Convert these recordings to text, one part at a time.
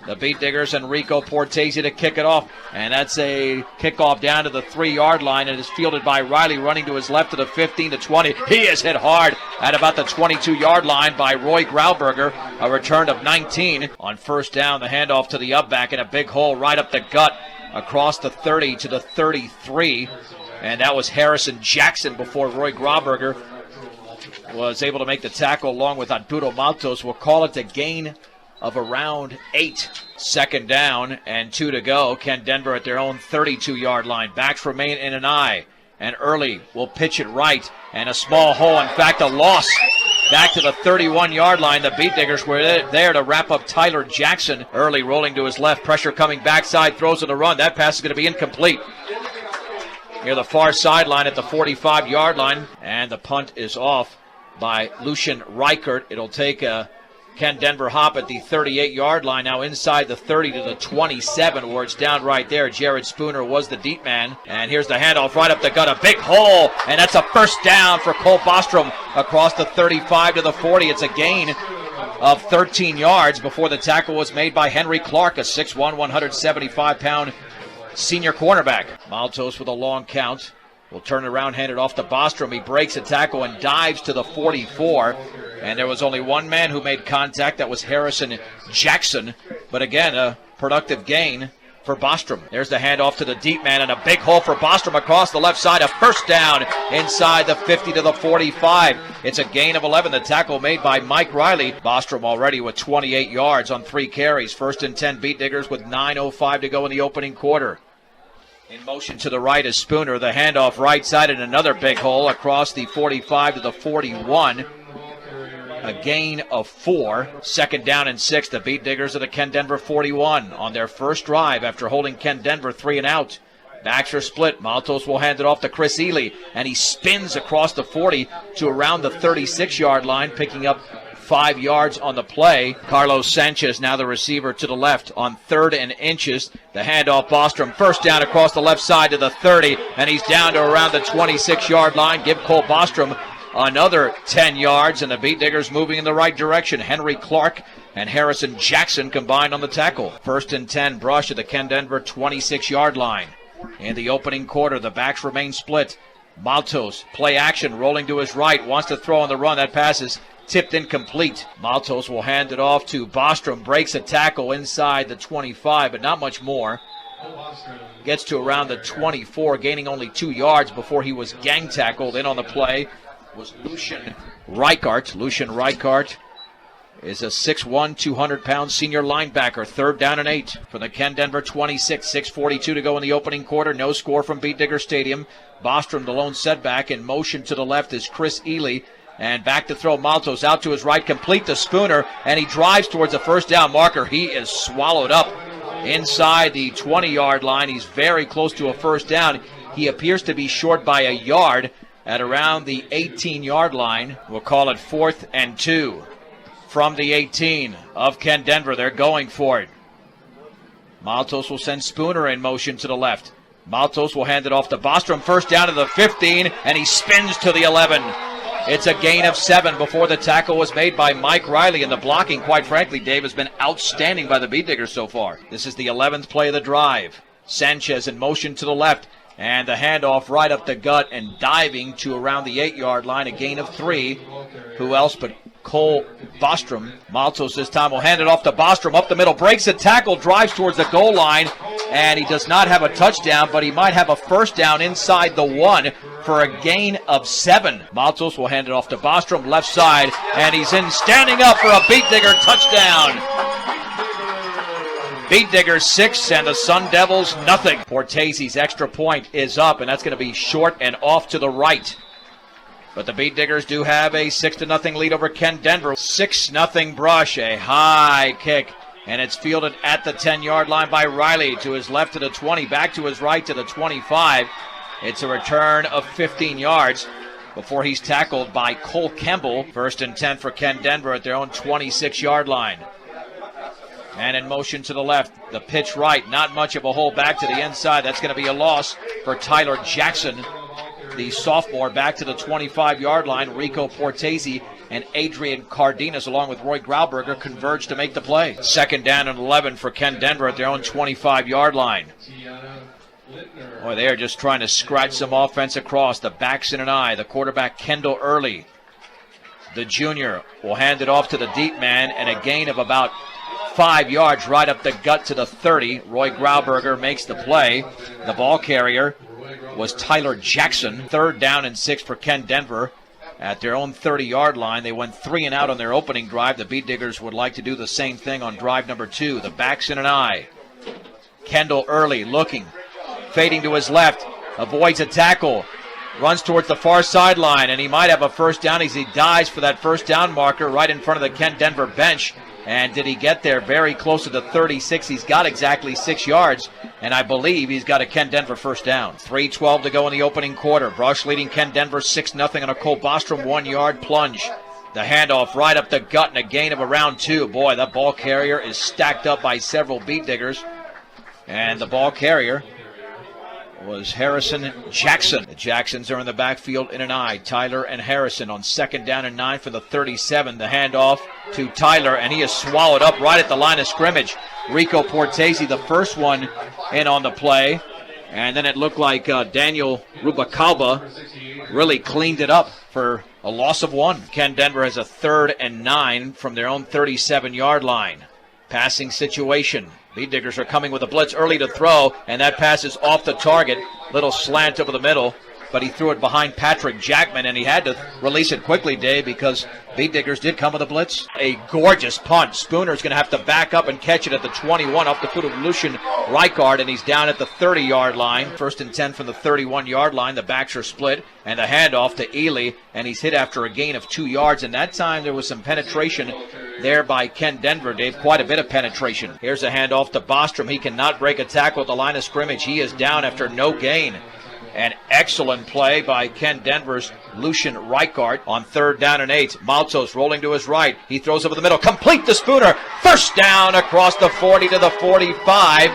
The Beat Diggers and Rico Portesi to kick it off. And that's a kickoff down to the 3-yard line. It is fielded by Riley, running to his left to the 15 to 20. He is hit hard at about the 22-yard line by Roy Grauberger. A return of 19. On first down, the handoff to the up back in a big hole right up the gut across the 30 to the 33. And that was Harrison Jackson before Roy Grauberger was able to make the tackle along with Arturo Maltos. We'll call it a gain of around 8. Second down and 2 to go. Ken Denver at their own 32-yard line. Backs remain in an eye. And Early will pitch it right. And a small hole, in fact, a loss. Back to the 31-yard line. The Beat Diggers were there to wrap up Tyler Jackson. Early rolling to his left. Pressure coming backside. Throws in the run. That pass is going to be incomplete. Near the far sideline at the 45-yard line. And the punt is off by Lucian Reichert. It'll take a Ken Denver hop at the 38-yard line, now inside the 30 to the 27, where it's down right there. Jared Spooner was the deep man. And here's the handoff right up the gut, a big hole, and that's a first down for Cole Bostrom across the 35 to the 40. It's a gain of 13 yards before the tackle was made by Henry Clark, a 6'1", 175-pound senior cornerback. Maltos with a long count. Will turn it around, hand it off to Bostrom. He breaks a tackle and dives to the 44. And there was only one man who made contact. That was Harrison Jackson. But again, a productive gain for Bostrom. There's the handoff to the deep man and a big hole for Bostrom across the left side. A first down inside the 50 to the 45. It's a gain of 11. The tackle made by Mike Riley. Bostrom already with 28 yards on 3 carries. First and 10 Beat Diggers with 9:05 to go in the opening quarter. In motion to the right is Spooner. The handoff right side and another big hole across the 45 to the 41. A gain of 4. Second down and 6. The Beat Diggers at the Ken Denver 41 on their first drive after holding Ken Denver 3 and out. Backs are split. Maltos will hand it off to Chris Ely, and he spins across the 40 to around the 36-yard line, picking up 5 yards on the play. Carlos Sanchez now the receiver to the left on 3rd and inches. The handoff, Bostrom, first down across the left side to the 30, and he's down to around the 26-yard line. Give Cole Bostrom another 10 yards, and the Beat Diggers moving in the right direction. Henry Clark and Harrison Jackson combined on the tackle. First and 10, Brush at the Ken Denver 26-yard line. In the opening quarter, the backs remain split. Maltos, play action, rolling to his right, wants to throw on the run. That pass is tipped incomplete. Maltos will hand it off to Bostrom. Breaks a tackle inside the 25, but not much more. Gets to around the 24, gaining only 2 yards before he was gang tackled. In on the play was Lucian Reichart. Lucian Reichart is a 6'1", 200-pound senior linebacker. 3rd down and 8 for the Ken Denver 26. 6:42 to go in the opening quarter. No score from Beat Digger Stadium. Bostrom, the lone setback. In motion to the left is Chris Ely. And back to throw. Maltos out to his right, complete to Spooner, and he drives towards a first down marker. He is swallowed up inside the 20-yard line. He's very close to a first down. He appears to be short by a yard at around the 18-yard line. We'll call it 4th and 2 from the 18 of Ken Denver. They're going for it. Maltos will send Spooner in motion to the left. Maltos will hand it off to Bostrom. First down to the 15, and he spins to the 11. It's a gain of 7 before the tackle was made by Mike Riley. And the blocking, quite frankly, Dave, has been outstanding by the Beat Diggers so far. This is the 11th play of the drive. Sanchez in motion to the left. And the handoff right up the gut and diving to around the 8-yard line. A gain of 3. Who else but Cole Bostrom? Maltos this time will hand it off to Bostrom. Up the middle, breaks a tackle, drives towards the goal line. And he does not have a touchdown, but he might have a first down inside the 1 for a gain of 7. Maltos will hand it off to Bostrom, left side, and he's in, standing up for a Beat Digger touchdown. Beat Diggers 6 and the Sun Devils nothing. Portesi's extra point is up, and that's going to be short and off to the right. But the Beat Diggers do have a 6-0 lead over Ken Denver. 6-0 Brush, a high kick. And it's fielded at the 10-yard line by Riley. To his left to the 20, back to his right to the 25. It's a return of 15 yards before he's tackled by Cole Kemble. First and 10 for Ken Denver at their own 26-yard line. And in motion to the left, the pitch right, not much of a hole back to the inside. That's going to be a loss for Tyler Jackson, the sophomore, back to the 25-yard line. Rico Portesi and Adrian Cardenas, along with Roy Grauberger, converged to make the play. Second down and 11 for Ken Denver at their own 25-yard line. Boy, they are just trying to scratch some offense across. The backs in an eye. The quarterback, Kendall Early, the junior, will hand it off to the deep man, and a gain of about 5 yards right up the gut to the 30. Roy Grauberger makes the play. The ball carrier was Tyler Jackson. Third down and 6 for Ken Denver at their own 30-yard line. They went 3 and out on their opening drive. The Beat Diggers would like to do the same thing on drive number 2. The backs in an eye. Kendall Early looking, fading to his left, avoids a tackle, runs towards the far sideline, and he might have a first down as he dives for that first down marker right in front of the Ken Denver bench. And did he get there? Very close to the 36. He's got exactly 6 yards, and I believe he's got a Ken Denver first down. 3:12 to go in the opening quarter. Brush leading Ken Denver 6-0 on a Cole Bostrom 1-yard plunge. The handoff right up the gut and a gain of around 2. Boy, that ball carrier is stacked up by several Beat Diggers. And the ball carrier was Harrison Jackson. The Jacksons are in the backfield in an eye. Tyler and Harrison on second down and 9 for the 37. The handoff to Tyler, and he is swallowed up right at the line of scrimmage. Rico Portese, the first one in on the play. And then it looked like Daniel Rubacalba really cleaned it up for a loss of 1. Ken Denver has a 3rd and 9 from their own 37-yard line. Passing situation. Beat Diggers are coming with a blitz early to throw, and that pass is off the target. Little slant over the middle, but he threw it behind Patrick Jackman, and he had to release it quickly, Dave, because Beat Diggers did come with a blitz. A gorgeous punt. Spooner's going to have to back up and catch it at the 21 off the foot of Lucian Reichard, and he's down at the 30-yard line. 1st and 10 from the 31-yard line. The backs are split, and the handoff to Ely, and he's hit after a gain of 2 yards, and that time there was some penetration there by Ken Denver, Dave. Quite a bit of penetration. Here's a handoff to Bostrom. He cannot break a tackle at the line of scrimmage. He is down after no gain. An excellent play by Ken Denver's Lucian Reichard on 3rd down and 8. Maltos rolling to his right. He throws over the middle. Complete to Spooner. First down across the 40 to the 45.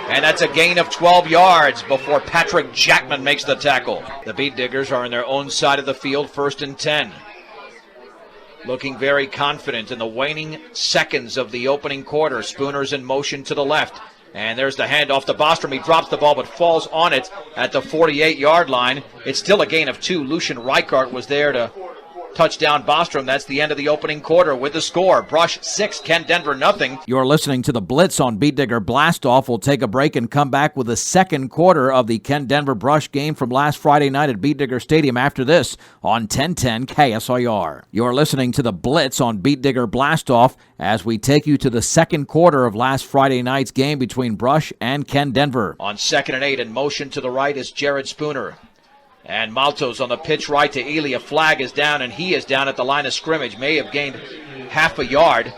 And that's a gain of 12 yards before Patrick Jackman makes the tackle. The Beat Diggers are in their own side of the field, 1st and 10. Looking very confident in the waning seconds of the opening quarter. Spooner's in motion to the left. And there's the handoff to Bostrom. He drops the ball but falls on it at the 48-yard line. It's still a gain of 2. Lucian Reichard was there to touchdown Bostrom. That's the end of the opening quarter with the score. Brush 6, Ken Denver nothing. You're listening to the Blitz on Beat Digger Blastoff. We'll take a break and come back with the second quarter of the Ken Denver Brush game from last Friday night at Beat Digger Stadium after this on 1010 KSIR. You're listening to the Blitz on Beat Digger Blastoff as we take you to the second quarter of last Friday night's game between Brush and Ken Denver. On 2nd and 8, in motion to the right is Jared Spooner. And Maltos on the pitch right to Ely. A flag is down, and he is down at the line of scrimmage. May have gained half a yard,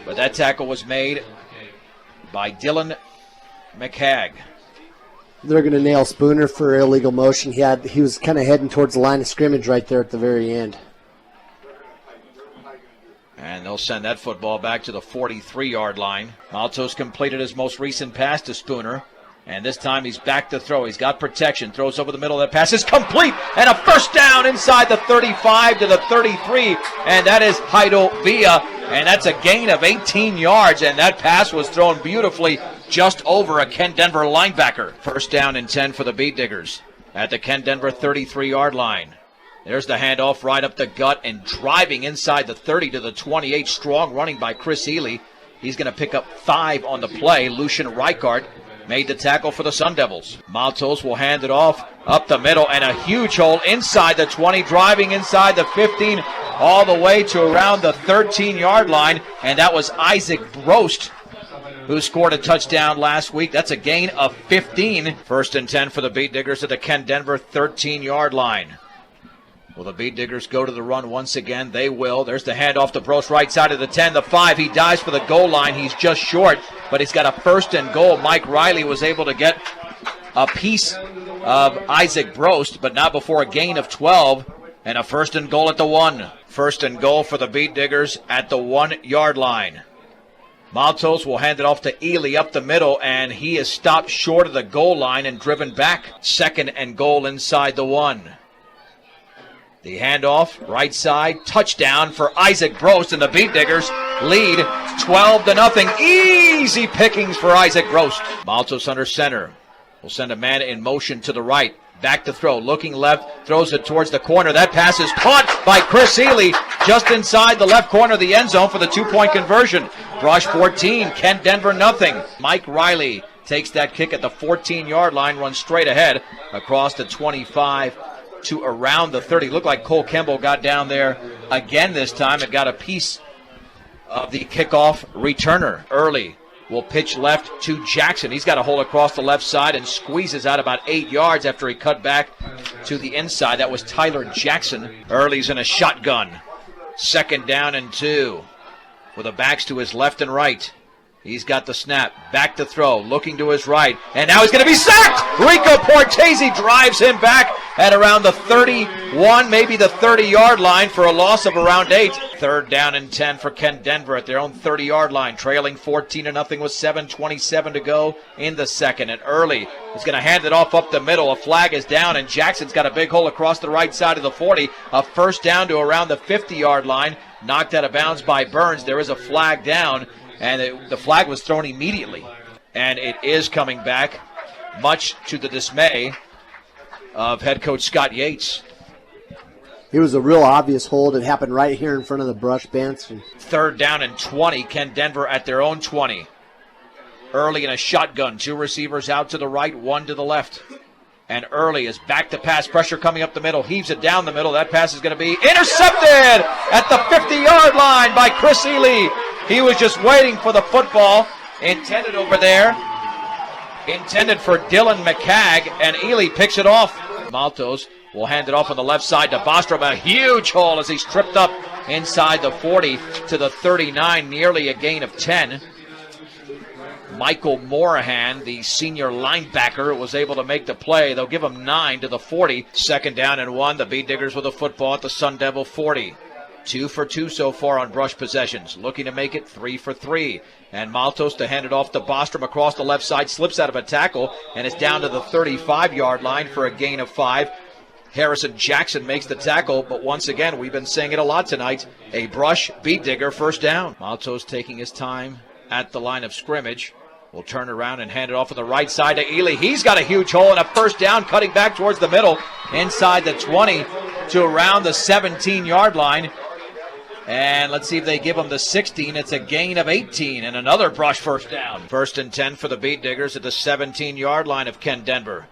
but that tackle was made by Dylan McHagg. They're going to nail Spooner for illegal motion. He was kind of heading towards the line of scrimmage right there at the very end. And they'll send that football back to the 43-yard line. Maltos completed his most recent pass to Spooner. And this time he's back to throw. He's got protection. Throws over the middle. That pass is complete. And a first down inside the 35 to the 33. And that is Heidel Villa. And that's a gain of 18 yards. And that pass was thrown beautifully just over a Ken Denver linebacker. First down and 10 for the Beat Diggers at the Ken Denver 33-yard line. There's the handoff right up the gut and driving inside the 30 to the 28. Strong running by Chris Ely. He's going to pick up 5 on the play. Lucian Reichard made the tackle for the Sun Devils. Maltos will hand it off up the middle, and a huge hole inside the 20, driving inside the 15, all the way to around the 13-yard line, and that was Isaac Brost, who scored a touchdown last week. That's a gain of 15. 1st and 10 for the Beat Diggers at the Ken Denver 13-yard line. Will the Beat Diggers go to the run once again? They will. There's the handoff to Brost, right side of the 10, the 5. He dives for the goal line. He's just short, but he's got a 1st and goal. Mike Riley was able to get a piece of Isaac Brost, but not before a gain of 12 and a 1st and goal at the 1. 1st and goal for the Beat Diggers at the 1-yard line. Maltos will hand it off to Ely up the middle, and he is stopped short of the goal line and driven back. 2nd and goal inside the 1. The handoff, right side, touchdown for Isaac Brost, and the Beat Diggers lead 12-0. Easy pickings for Isaac Brost. Maltos under center. Will send a man in motion to the right. Back to throw, looking left, throws it towards the corner. That pass is caught by Chris Ely just inside the left corner of the end zone for the 2-point conversion. Brush 14, Kent Denver nothing. Mike Riley takes that kick at the 14-yard line, runs straight ahead across the 25 to around the 30. Looked like Cole Kemble got down there again this time and got a piece of the kickoff returner. Early will pitch left to Jackson. He's got a hole across the left side and squeezes out about 8 yards after he cut back to the inside. That was Tyler Jackson. Early's in a shotgun. 2nd down and 2 with the backs to his left and right. He's got the snap, back to throw, looking to his right, and now he's going to be sacked! Rico Portese drives him back at around the 31, maybe the 30-yard line for a loss of around 8. 3rd down and 10 for Kent Denver at their own 30-yard line, trailing 14-0 with 7:27 to go in the second. And Early is going to hand it off up the middle. A flag is down, and Jackson's got a big hole across the right side of the 40. A 1st down to around the 50-yard line, knocked out of bounds by Burns. There is a flag down. And the flag was thrown immediately. And it is coming back, much to the dismay of head coach Scott Yates. It was a real obvious hold. It happened right here in front of the brush bench. 3rd down and 20. Kent Denver at their own 20. Early in a shotgun. 2 receivers out to the right, 1 to the left. And Early is back to pass. Pressure coming up the middle. Heaves it down the middle. That pass is going to be intercepted at the 50-yard line by Chris Ely. He was just waiting for the football. Intended over there. Intended for Dylan McCagg. And Ely picks it off. Maltos will hand it off on the left side to Bostrom. A huge hole as he's tripped up inside the 40 to the 39. Nearly a gain of 10. Michael Morahan, the senior linebacker, was able to make the play. They'll give him 9 to the 40. 2nd down and 1. The Beat Diggers with a football at the Sun Devil 40. 2 for 2 so far on brush possessions. Looking to make it 3 for 3. And Maltos to hand it off to Bostrom across the left side. Slips out of a tackle and is down to the 35-yard line for a gain of 5. Harrison Jackson makes the tackle, but once again, we've been saying it a lot tonight, a brush Beat Digger 1st down. Maltos taking his time at the line of scrimmage. Will turn around and hand it off on the right side to Ely. He's got a huge hole and a 1st down, cutting back towards the middle, inside the 20 to around the 17-yard line. And let's see if they give him the 16. It's a gain of 18 and another brush 1st down. 1st and 10 for the Beat Diggers at the 17-yard line of Kent Denver.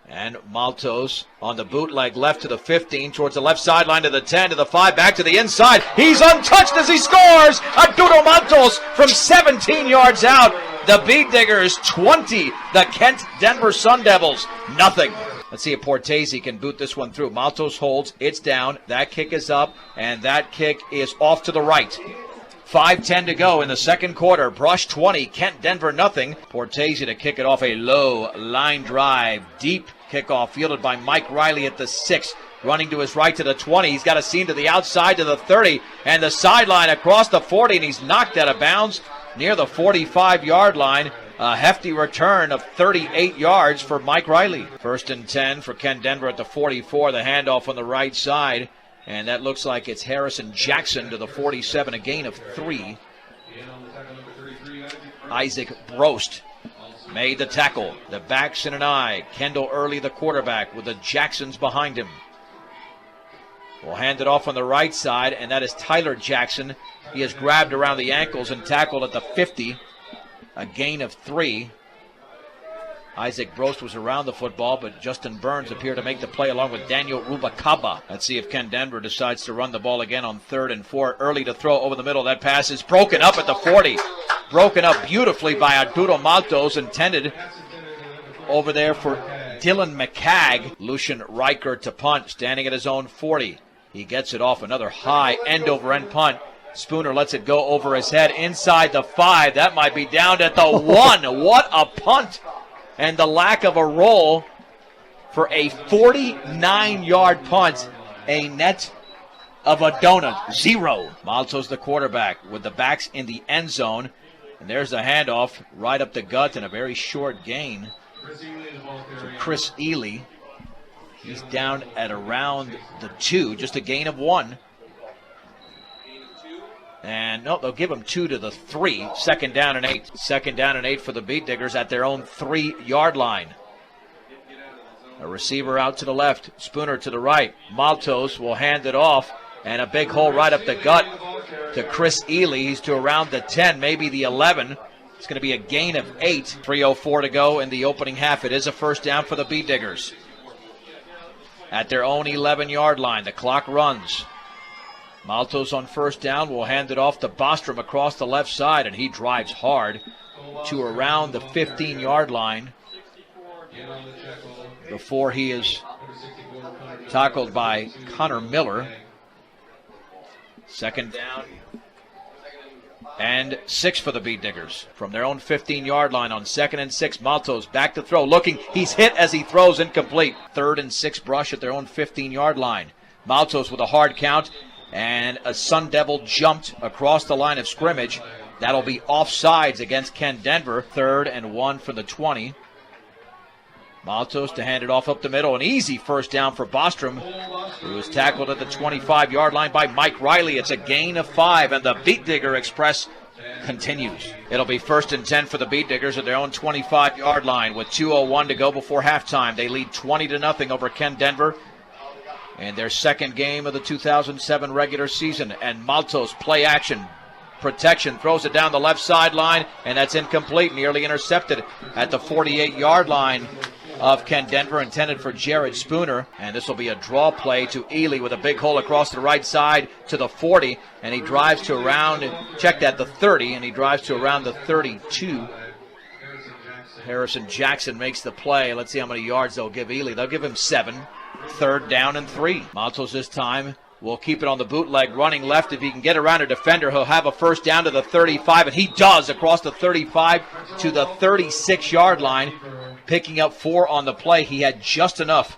And Maltos on the bootleg left to the 15, towards the left sideline to the 10, to the 5, back to the inside. He's untouched as he scores! Arturo Maltos from 17 yards out. The Beat Diggers 20, the Kent Denver Sun Devils nothing. Let's see if Portese can boot this one through. Maltos holds, it's down, that kick is up, and that kick is off to the right. 5:10 to go in the second quarter. Brush 20, Kent Denver nothing. Portese to kick it off a low line drive. Deep kickoff fielded by Mike Riley at the 6. Running to his right to the 20. He's got a seam to the outside to the 30. And the sideline across the 40. And he's knocked out of bounds near the 45-yard line. A hefty return of 38 yards for Mike Riley. 1st and 10 for Kent Denver at the 44. The handoff on the right side. And that looks like it's Harrison Jackson to the 47, a gain of 3. Isaac Brost made the tackle. The backs in an eye. Kendall Early, the quarterback, with the Jacksons behind him. Will hand it off on the right side, and that is Tyler Jackson. He is grabbed around the ankles and tackled at the 50, a gain of 3. Isaac Brost was around the football, but Justin Burns appeared to make the play along with Daniel Rubacaba. Let's see if Kent Denver decides to run the ball again on 3rd and 4. Early to throw over the middle. That pass is broken up at the 40. Broken up beautifully by Arturo Maltos, intended over there for Dylan McCagg. Lucian Riker to punt, standing at his own 40. He gets it off, another high end-over-end punt. Spooner lets it go over his head inside the 5. That might be down at the 1. What a punt! And the lack of a roll for a 49-yard punt. A net of a donut. 0. Maltos the quarterback with the backs in the end zone. And there's the handoff right up the gut and a very short gain to Chris Ely. He's down at around the 2, just a gain of 1. And no, they'll give him 2 to the 3. Second down and 8. Second down and 8 for the Beat Diggers at their own 3-yard line. A receiver out to the left, Spooner to the right. Maltos will hand it off, and a big hole right up the gut to Chris Ely. He's to around the 10, maybe the 11. It's going to be a gain of 8. 3:04 to go in the opening half. It is a first down for the Beat Diggers. At their own 11-yard line, the clock runs. Maltos on first down will hand it off to Bostrom across the left side, and he drives hard to around the 15-yard line before he is tackled by Connor Miller. Second down and 6 for the Beat Diggers. From their own 15-yard line on 2nd and 6, Maltos back to throw, looking. He's hit as he throws, incomplete. 3rd and 6 brush at their own 15-yard line. Maltos with a hard count, and a Sun Devil jumped across the line of scrimmage. That'll be offsides against Ken Denver. 3rd and 1 for the 20. Maltos to hand it off up the middle. An easy first down for Bostrom, who was tackled at the 25-yard line by Mike Riley. It's a gain of 5, and the Beat Digger Express continues. It'll be 1st and 10 for the Beat Diggers at their own 25-yard line with 2:01 to go before halftime. They lead 20-0 over Ken Denver in their second game of the 2007 regular season. And Maltos play action. Protection, throws it down the left sideline, and that's incomplete, nearly intercepted at the 48-yard line of Ken Denver, intended for Jared Spooner. And this will be a draw play to Ely with a big hole across the right side to the 40, and he drives to around, check that, the 30, and he drives to around the 32. Harrison Jackson makes the play. Let's see how many yards they'll give Ely. They'll give him 7. 3rd down and 3. Maltos this time will keep it on the bootleg, running left. If he can get around a defender, he'll have a first down to the 35, and he does, across the 35 to the 36-yard line, picking up 4 on the play. He had just enough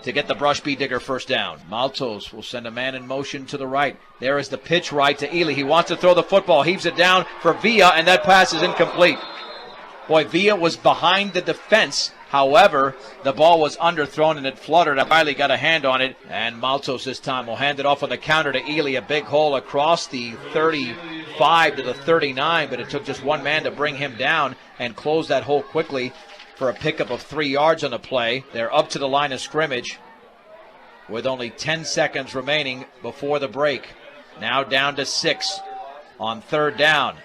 to get the Brush Beat Digger first down. Maltos will send a man in motion to the right. There is the pitch right to Ely. He wants to throw the football, heaves it down for Villa, and that pass is incomplete. Boy, Villa was behind the defense. However, the ball was underthrown and it fluttered. Riley got a hand on it, and Maltos this time will hand it off on the counter to Ely. A big hole across the 35 to the 39, but it took just one man to bring him down and close that hole quickly for a pickup of 3 yards on the play. They're up to the line of scrimmage with only 10 seconds remaining before the break. Now down to 6 on 3rd down.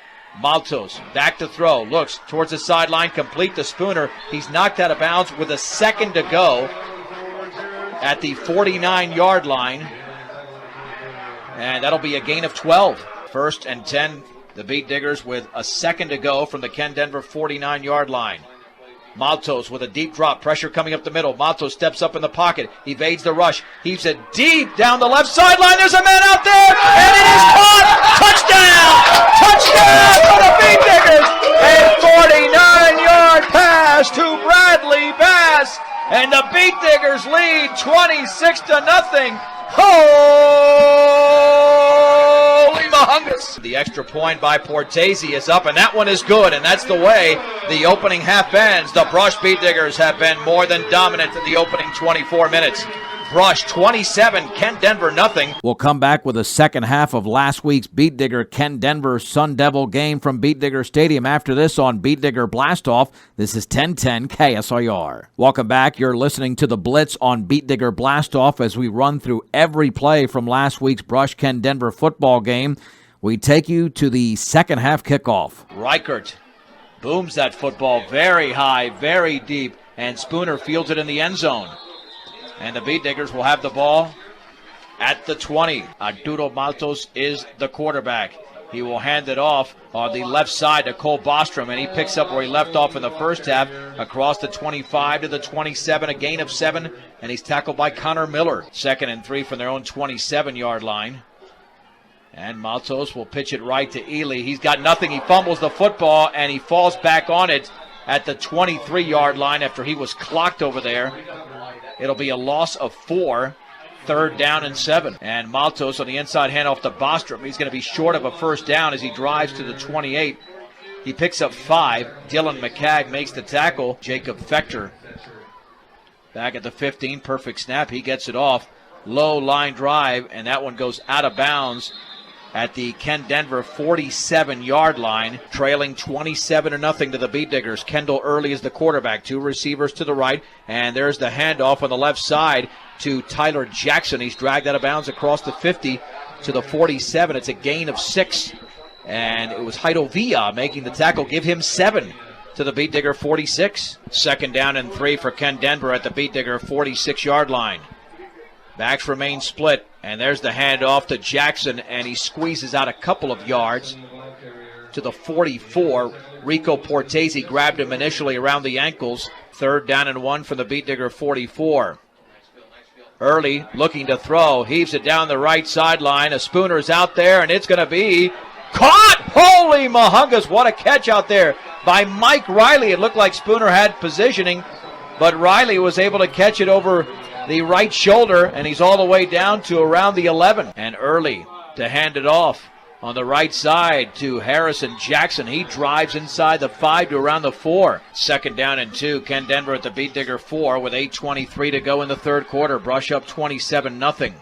Maltos back to throw, looks towards the sideline, complete to Spooner. He's knocked out of bounds with a second to go at the 49-yard line, and that'll be a gain of 12. 1st and 10, the Beat Diggers with a second to go from the Ken Denver 49-yard line. Maltos with a deep drop, pressure coming up the middle. Maltos steps up in the pocket, evades the rush, heaves it deep down the left sideline. There's a man out there, and it is caught. Touchdown for the Beat Diggers. A 49-yard pass to Bradley Bass, and the Beat Diggers lead 26-0. Holy mahungus. The extra point by Portese is up, and that one is good, and that's the way the opening half ends. The Brush Beat Diggers have been more than dominant in the opening 24 minutes. Brush 27, Ken Denver nothing. We'll come back with the second half of last week's Beat Digger Ken Denver Sun Devil game from Beat Digger Stadium after this on Beat Digger Blastoff. This is 1010 KSIR. Welcome back. You're listening to The Blitz on Beat Digger Blastoff as we run through every play from last week's Brush Ken Denver football game. We take you to the second half kickoff. Reichert booms that football very high, very deep, and Spooner fields it in the end zone. And the Beat Diggers will have the ball at the 20. Arturo Maltos is the quarterback. He will hand it off on the left side to Cole Bostrom, and he picks up where he left off in the first half, across the 25 to the 27, a gain of 7, and he's tackled by Connor Miller. 2nd and 3 from their own 27-yard line. And Maltos will pitch it right to Ely. He's got nothing. He fumbles the football, and he falls back on it at the 23-yard line after he was clocked over there. It'll be a loss of 4, 3rd down and 7. And Maltos on the inside handoff to Bostrom. He's going to be short of a first down as he drives to the 28. He picks up 5. Dylan McCagg makes the tackle. Jacob Fechter Back at the 15, perfect snap. He gets it off. Low line drive, and that one goes out of bounds at the Ken Denver 47-yard line, trailing 27-0 to the Beet Diggers. Kendall Early is the quarterback. Two receivers to the right, and there's the handoff on the left side to Tyler Jackson. He's dragged out of bounds across the 50 to the 47. It's a gain of 6, and it was Heido Villa making the tackle. Give him 7 to the Beet Digger 46. Second down and 3 for Ken Denver at the Beet Digger 46-yard line. Backs remain split, and there's the handoff to Jackson, and he squeezes out a couple of yards to the 44. Rico Portese grabbed him initially around the ankles. Third down and 1 for the Beet Digger 44. Early looking to throw, heaves it down the right sideline. A Spooner's out there, and it's going to be caught. Holy Mahungas, what a catch out there by Mike Riley. It looked like Spooner had positioning, but Riley was able to catch it over the right shoulder, and he's all the way down to around the 11. And Early to hand it off on the right side to Harrison Jackson. He drives inside the 5 to around the 4. Second down and 2. Ken Denver at the Beet Digger 4 with 8:23 to go in the third quarter. Brush up 27-0.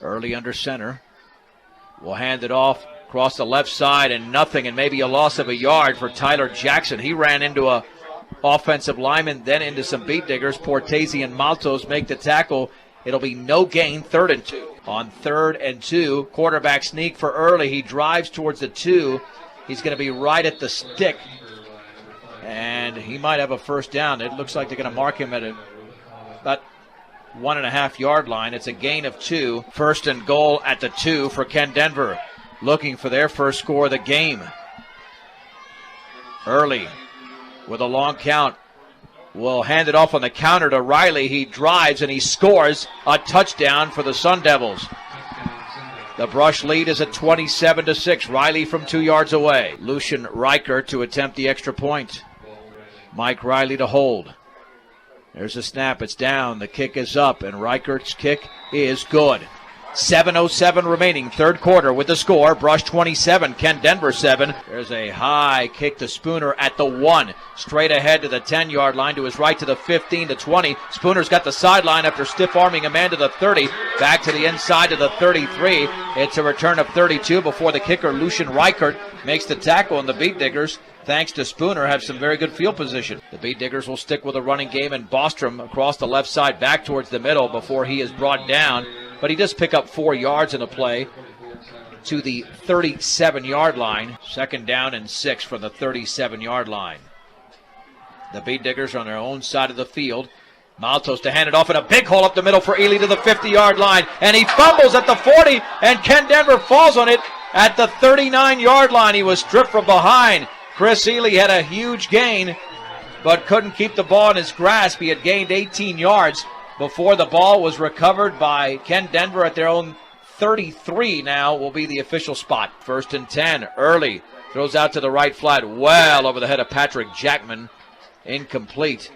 Early under center. Will hand it off across the left side, and nothing, and maybe a loss of a yard for Tyler Jackson. He ran into a offensive lineman, then into some Beet Diggers. Portese and Maltos make the tackle. It'll be no gain, 3rd and 2. On 3rd and 2, quarterback sneak for Early. He drives towards the 2. He's going to be right at the stick, and he might have a first down. It looks like they're going to mark him at about 1.5-yard line. It's a gain of 2. First and goal at the 2 for Ken Denver, looking for their first score of the game. Early with a long count will hand it off on the counter to Riley. He drives and he scores a touchdown for the Sun Devils. The Brush lead is at 27-6. Riley from 2 yards away. Lucian Reichert to attempt the extra point. Mike Riley to hold. There's a snap. It's down. The kick is up, and Reichert's kick is good. 7:07 remaining, third quarter with the score. Brush 27, Ken Denver 7. There's a high kick to Spooner at the 1. Straight ahead to the 10-yard line, to his right to the 15 to 20. Spooner's got the sideline after stiff-arming a man to the 30. Back to the inside to the 33. It's a return of 32 before the kicker, Lucian Reichert, makes the tackle, and the Beet Diggers, thanks to Spooner, have some very good field position. The Beet Diggers will stick with a running game, and Bostrom across the left side back towards the middle before he is brought down. But he does pick up 4 yards in the play to the 37-yard line. Second down and 6 from the 37-yard line. The Beet Diggers are on their own side of the field. Maltos to hand it off in a big hole up the middle for Ely to the 50-yard line. And he fumbles at the 40, and Ken Denver falls on it at the 39-yard line. He was stripped from behind. Chris Ely had a huge gain, but couldn't keep the ball in his grasp. He had gained 18 yards. Before the ball was recovered by Ken Denver at their own 33 now will be the official spot. First and 10, Early throws out to the right flat, well over the head of Patrick Jackman. Incomplete.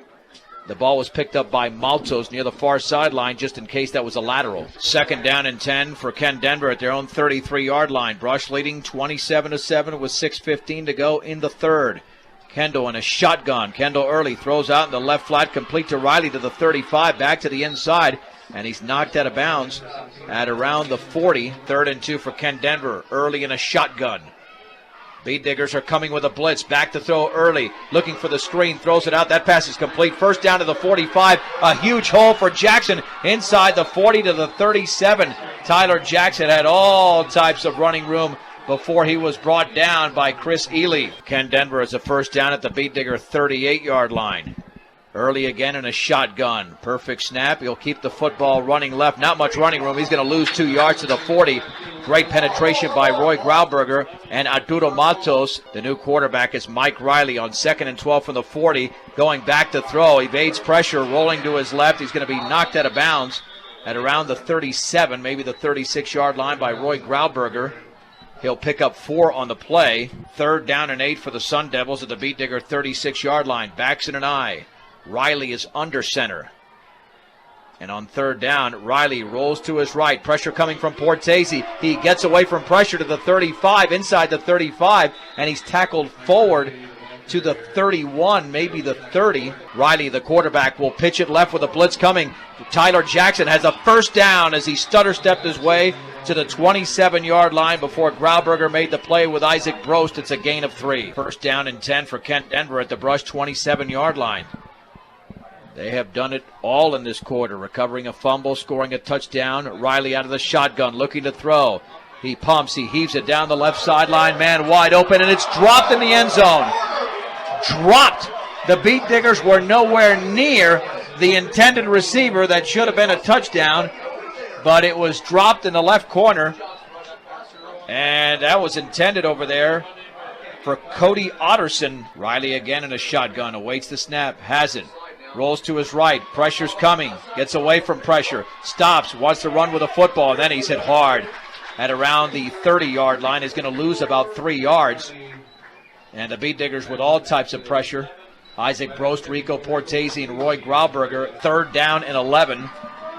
The ball was picked up by Maltos near the far sideline, just in case that was a lateral. Second down and 10 for Ken Denver at their own 33-yard line. Brush leading 27-7 with 6:15 to go in the third. Kendall in a shotgun. Kendall Early throws out in the left flat, complete to Riley to the 35, back to the inside, and he's knocked out of bounds at around the 40. Third and 2 for Ken Denver. Early in a shotgun. Beet Diggers are coming with a blitz. Back to throw Early, looking for the screen, throws it out. That pass is complete. First down to the 45. A huge hole for Jackson inside the 40 to the 37. Tyler Jackson had all types of running room before he was brought down by Chris Ely. Ken Denver has a first down at the Beet Digger 38-yard line. Early again in a shotgun. Perfect snap. He'll keep the football running left. Not much running room. He's going to lose 2 yards to the 40. Great penetration by Roy Grauberger and Arturo Matos. The new quarterback is Mike Riley on 2nd and 12 from the 40. Going back to throw. Evades pressure. Rolling to his left. He's going to be knocked out of bounds at around the 37, maybe the 36-yard line by Roy Grauberger. He'll pick up 4 on the play. Third down and 8 for the Sun Devils at the Beet Digger 36-yard line. Backs in an eye. Riley is under center. And on third down, Riley rolls to his right. Pressure coming from Portese. He gets away from pressure to the 35, inside the 35, and he's tackled forward to the 31, maybe the 30. Riley, the quarterback, will pitch it left with a blitz coming. Tyler Jackson has a first down as he stutter-stepped his way to the 27-yard line before Grauberger made the play with Isaac Brost. It's a gain of 3. First down and 10 for Kent Denver at the Brush 27-yard line. They have done it all in this quarter, recovering a fumble, scoring a touchdown. Riley out of the shotgun, looking to throw. He pumps, he heaves it down the left sideline, man wide open, and it's dropped in the end zone. Dropped. The Beat Diggers were nowhere near the intended receiver. That should have been a touchdown, but it was dropped in the left corner, and that was intended over there for Cody Otterson. Riley again in a shotgun, awaits the snap, has it, rolls to his right, pressure's coming, gets away from pressure, stops, wants to run with a football, and then he's hit hard at around the 30-yard line. Is going to lose about 3 yards. And the Beat Diggers with all types of pressure. Isaac Brost, Rico Portese, and Roy Grauberger. Third down and 11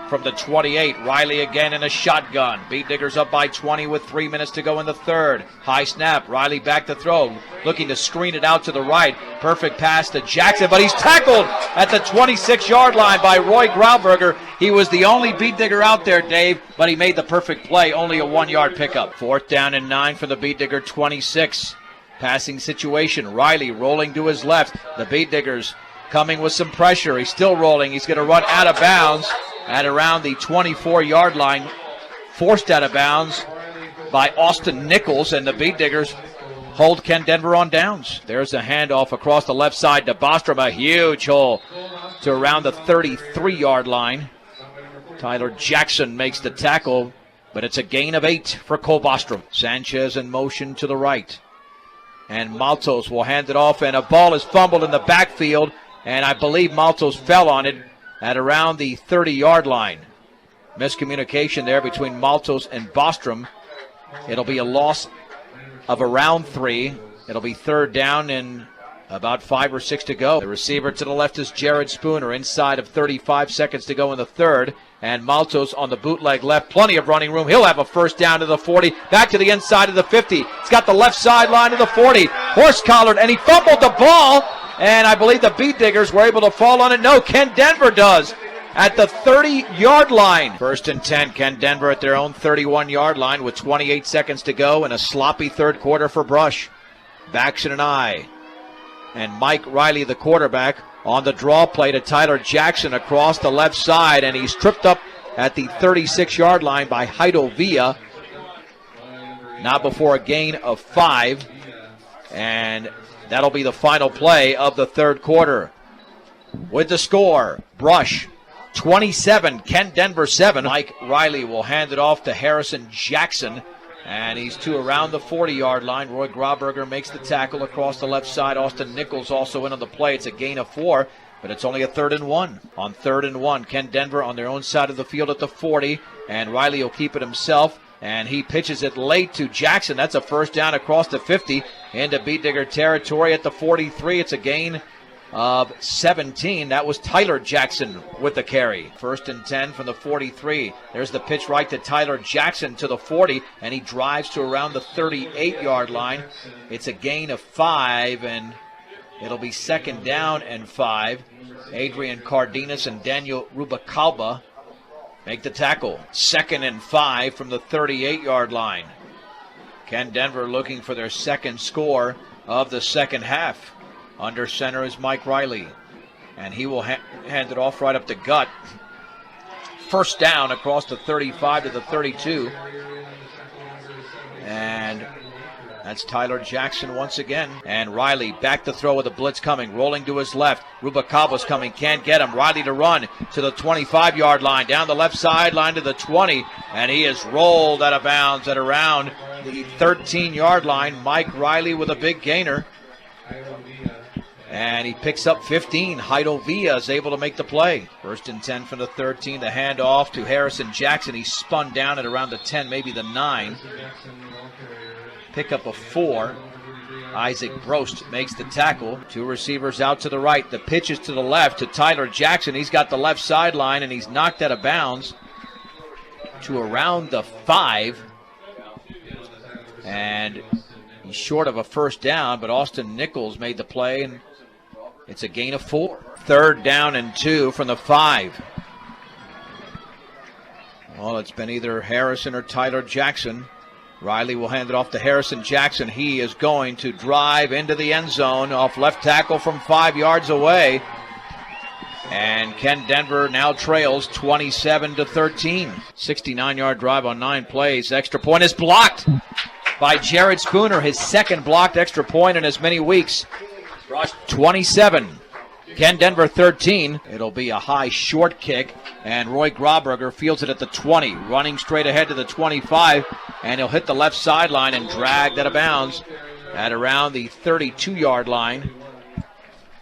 from the 28. Riley again in a shotgun. Beat Diggers up by 20 with 3 minutes to go in the third. High snap. Riley back to throw. Looking to screen it out to the right. Perfect pass to Jackson, but he's tackled at the 26-yard line by Roy Grauberger. He was the only Beat Digger out there, Dave, but he made the perfect play. Only a 1-yard pickup. Fourth down and 9 for the Beat Digger 26. Passing situation. Riley rolling to his left. The Beat Diggers coming with some pressure. He's still rolling. He's going to run out of bounds at around the 24-yard line. Forced out of bounds by Austin Nichols, and the Beat Diggers hold Ken Denver on downs. There's a handoff across the left side to Bostrom. A huge hole to around the 33-yard line. Tyler Jackson makes the tackle, but it's a gain of 8 for Cole Bostrom. Sanchez in motion to the right. And Maltos will hand it off, and a ball is fumbled in the backfield, and I believe Maltos fell on it at around the 30-yard line. Miscommunication there between Maltos and Bostrom. It'll be a loss of around 3. It'll be third down and about 5 or 6 to go. The receiver to the left is Jared Spooner, inside of 35 seconds to go in the third. And Maltos on the bootleg left, plenty of running room. He'll have a first down to the 40, back to the inside of the 50. He's got the left sideline to the 40. Horse collared, and he fumbled the ball. And I believe the Beat Diggers were able to fall on it. No, Ken Denver does at the 30-yard line. First and 10, Ken Denver at their own 31-yard line with 28 seconds to go, and a sloppy third quarter for Brush. Baxton and I. And Mike Riley, the quarterback, on the draw play to Tyler Jackson across the left side, and he's tripped up at the 36-yard line by Heido Villa. Not before a gain of 5, and that'll be the final play of the third quarter. With the score, Brush 27, Ken Denver 7. Mike Riley will hand it off to Harrison Jackson, and he's to around the 40-yard line. Roy Grauberger makes the tackle across the left side. Austin Nichols also in on the play. It's a gain of 4, but it's only a 3rd and 1. On 3rd and 1, Ken Denver on their own side of the field at the 40, and Riley will keep it himself, and he pitches it late to Jackson. That's a first down across the 50 into Beat Digger territory at the 43. It's a gain of 17. That was Tyler Jackson with the carry. First and 10 from the 43. There's the pitch right to Tyler Jackson to the 40, and he drives to around the 38-yard line. It's a gain of 5, and it'll be second down and 5. Adrian Cardenas and Daniel Rubacalba make the tackle. Second and 5 from the 38-yard line. Ken Denver looking for their second score of the second half. Under center is Mike Riley, and he will hand it off right up the gut. First down across the 35 to the 32. And that's Tyler Jackson once again. And Riley back to throw with a blitz coming, rolling to his left. Rubacalba's coming, can't get him. Riley to run to the 25-yard line, down the left sideline to the 20, and he is rolled out of bounds at around the 13-yard line. Mike Riley with a big gainer. And he picks up 15. Heido Villa is able to make the play. First and 10 from the 13. The handoff to Harrison Jackson. He spun down at around the 10, maybe the 9. Pickup of 4. Isaac Brost makes the tackle. 2 receivers out to the right. The pitch is to the left to Tyler Jackson. He's got the left sideline, and he's knocked out of bounds to around the 5. And He's short of a first down, but Austin Nichols made the play, and it's a gain of 4. 3rd down and 2 from the 5. Well, it's been either Harrison or Tyler Jackson. Riley will hand it off to Harrison Jackson. He is going to drive into the end zone off left tackle from 5 yards away. And Ken Denver now trails 27-13. 69-yard drive on 9 plays. Extra point is blocked by Jared Spooner, his second blocked extra point in as many weeks. 27. Ken Denver 13. It'll be a high short kick, and Roy Grauberger fields it at the 20, running straight ahead to the 25, and he'll hit the left sideline and drag that out of bounds at around the 32-yard line.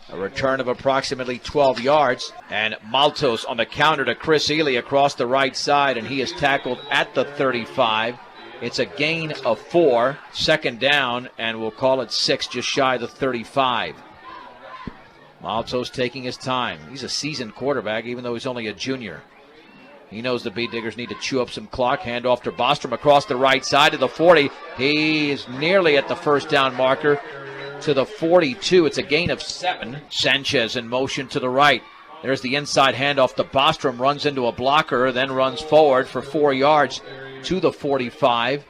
A return of approximately 12 yards, and Maltos on the counter to Chris Ely across the right side, and he is tackled at the 35. It's a gain of 4, 2nd down, and we'll call it 6, just shy of the 35. Maltos taking his time. He's a seasoned quarterback, even though he's only a junior. He knows the Beat Diggers need to chew up some clock. Hand off to Bostrom across the right side to the 40. He is nearly at the first down marker to the 42. It's a gain of 7. Sanchez in motion to the right. There's the inside handoff to Bostrom. Runs into a blocker, then runs forward for 4 yards to the 45.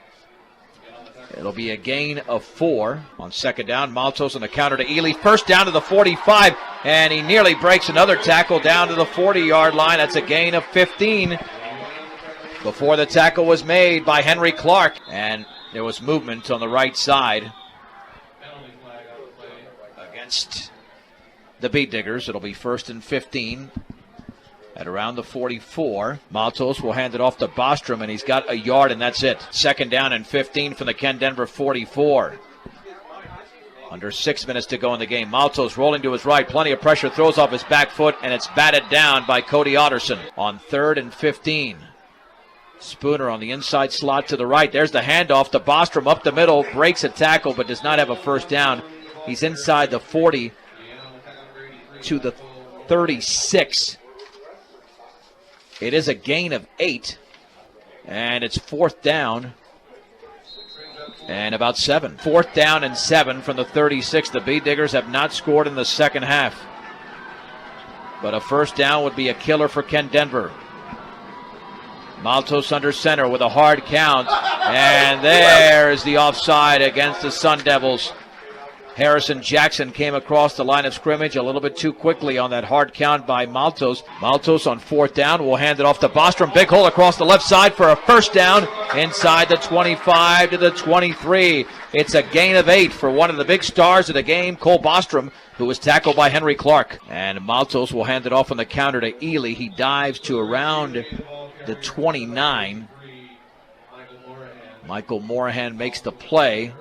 It'll be a gain of 4 on 2nd down. Maltos on the counter to Ely. First down to the 45, and he nearly breaks another tackle down to the 40-yard line. That's a gain of 15 before the tackle was made by Henry Clark. And there was movement on the right side against the Beat Diggers. It'll be 1st and 15 at around the 44. Maltos will hand it off to Bostrom, and he's got a yard, and that's it. 2nd down and 15 from the Ken Denver 44. Under 6 minutes to go in the game. Maltos rolling to his right. Plenty of pressure. Throws off his back foot, and it's batted down by Cody Otterson on 3rd and 15. Spooner on the inside slot to the right. There's the handoff to Bostrom up the middle. Breaks a tackle, but does not have a first down. He's inside the 40 to the 36. It is a gain of 8, and it's 4th down and about 7. 4th down and 7 from the 36. The Beat Diggers have not scored in the second half, but a first down would be a killer for Ken Denver. Maltos under center with a hard count, and there is the offside against the Sun Devils. Harrison Jackson came across the line of scrimmage a little bit too quickly on that hard count by Maltos. Maltos on 4th down will hand it off to Bostrom. Big hole across the left side for a first down inside the 25 to the 23. It's a gain of 8 for one of the big stars of the game, Cole Bostrom, who was tackled by Henry Clark. And Maltos will hand it off on the counter to Ely. He dives to around the 29. Michael Morahan makes the play.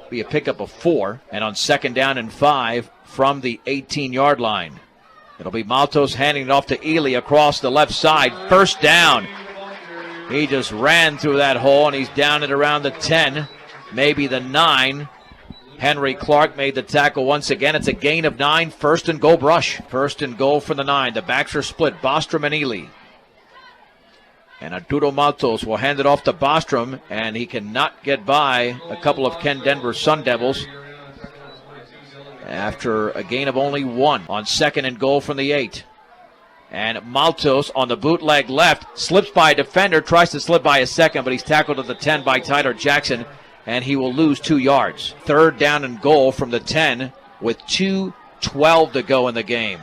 Be a pickup of 4, and on 2nd down and 5 from the 18-yard line. It'll be Maltos handing it off to Ely across the left side. First down. He just ran through that hole, and he's down at around the 10, maybe the 9. Henry Clark made the tackle once again. It's a gain of 9. 1st and goal brush. 1st and goal for the 9. The backs are split. Bostrom and Ely. And Arturo Maltos will hand it off to Bostrom, and he cannot get by a couple of Ken Denver Sun Devils after a gain of only 1 on 2nd and goal from the 8. And Maltos on the bootleg left slips by a defender, tries to slip by a second, but he's tackled at the 10 by Tyler Jackson, and he will lose 2 yards. 3rd down and goal from the 10 with 2:12 to go in the game.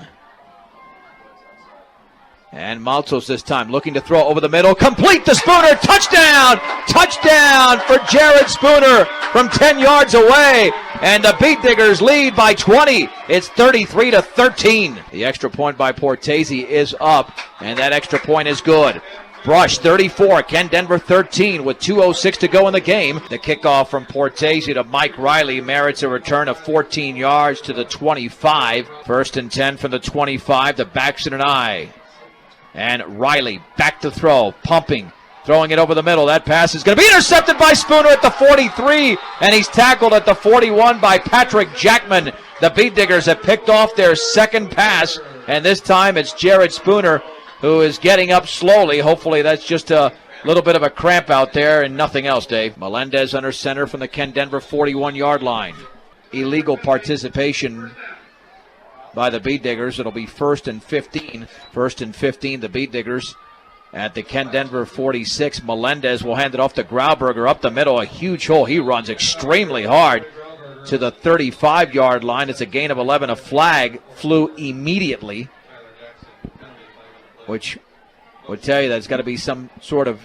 And Maltos this time looking to throw over the middle. Complete to Spooner. Touchdown! Touchdown for Jared Spooner from 10 yards away. And the Beat Diggers lead by 20. It's 33-13. The extra point by Portese is up, and that extra point is good. Brush 34, Ken Denver 13 with 2:06 to go in the game. The kickoff from Portese to Mike Riley merits a return of 14 yards to the 25. 1st and 10 from the 25. The backs in an eye. And Riley back to throw, pumping, throwing it over the middle. That pass is going to be intercepted by Spooner at the 43, and he's tackled at the 41 by Patrick Jackman. The Beat Diggers have picked off their second pass, and this time it's Jared Spooner who is getting up slowly. Hopefully that's just a little bit of a cramp out there and nothing else, Dave. Melendez under center from the Ken Denver 41-yard line. Illegal participation by the Beet Diggers. It'll be 1st and 15. 1st and 15, the Beet Diggers at the Ken Denver 46. Melendez will hand it off to Grauberger up the middle. A huge hole. He runs extremely hard to the 35-yard line. It's a gain of 11. A flag flew immediately, which would tell you that it's got to be some sort of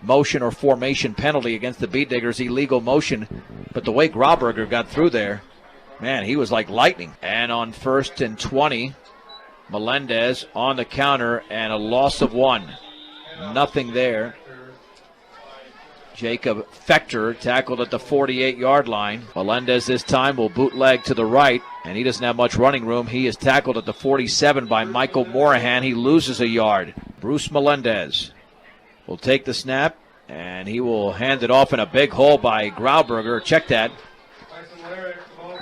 motion or formation penalty against the Beet Diggers. Illegal motion. But the way Grauberger got through there, man, he was like lightning. And on 1st and 20, Melendez on the counter and a loss of 1. Nothing there. Jacob Fechter tackled at the 48-yard line. Melendez this time will bootleg to the right, and he doesn't have much running room. He is tackled at the 47 by Michael Morahan. He loses a yard. Bruce Melendez will take the snap, and he will hand it off in a big hole by Grauberger. Check that.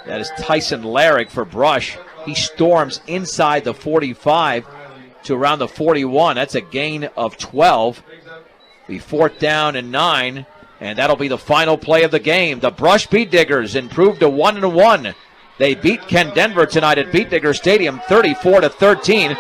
That is Tyson Larrick for Brush. He storms inside the 45 to around the 41. That's a gain of 12. Be 4th down and 9, and that'll be the final play of the game. The Brush Beet Diggers improved to 1-1. They beat Ken Denver tonight at Beet Digger Stadium 34-13.